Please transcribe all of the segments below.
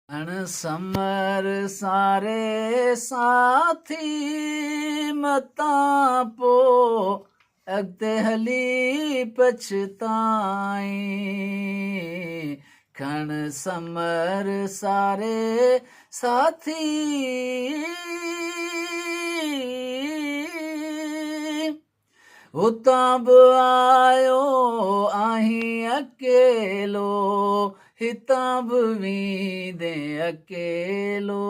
Summer सारे साथी मतां पो अॻिते हली पछताई खण समर सारे साथी हुतां बि आयो आहीं अकेलो हितां बि वींदे अकेलो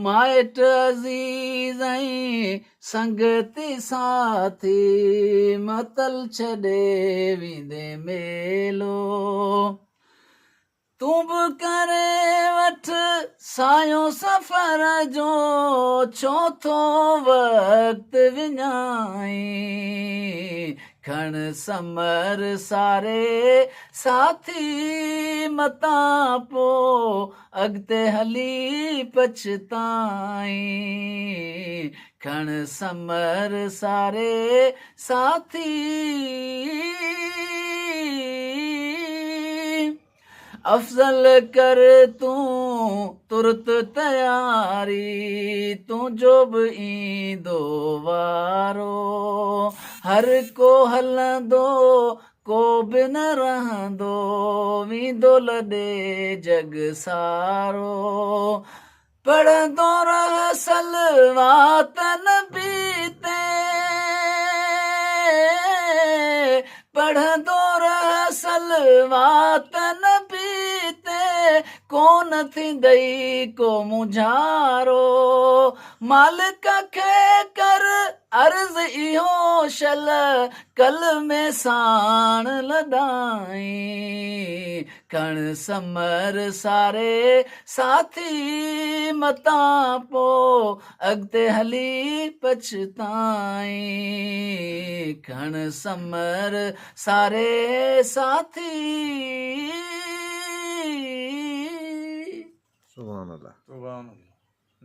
माइट अज़ीज़ ऐं संगती साथी मतल छॾे वींदे मेलो तूं बि करे वठ सायो सफ़र जो छो थो वक़्तु विञाई खण समर सारे साथी मतां पो अॻिते हली पछताई खण समर सारे साथी अफ़ज़ल कर तूं तुरत तयारी तुंहिंजो बि ईंदो वारो हर को हलंदो को बि न रहंदो वींदो लॾे जग सारो पढ़ंदो रह सलवातन बीते पढ़ंदो रह सलवातन कोन थींदई को मुंझारो मालिक खे कर अर्ज़ इहो शल कल में साण लॾाई खण समर सारे साथी मतां पो अॻिते हली पछताई खण समर सारे साथी सुभान अल्लाह।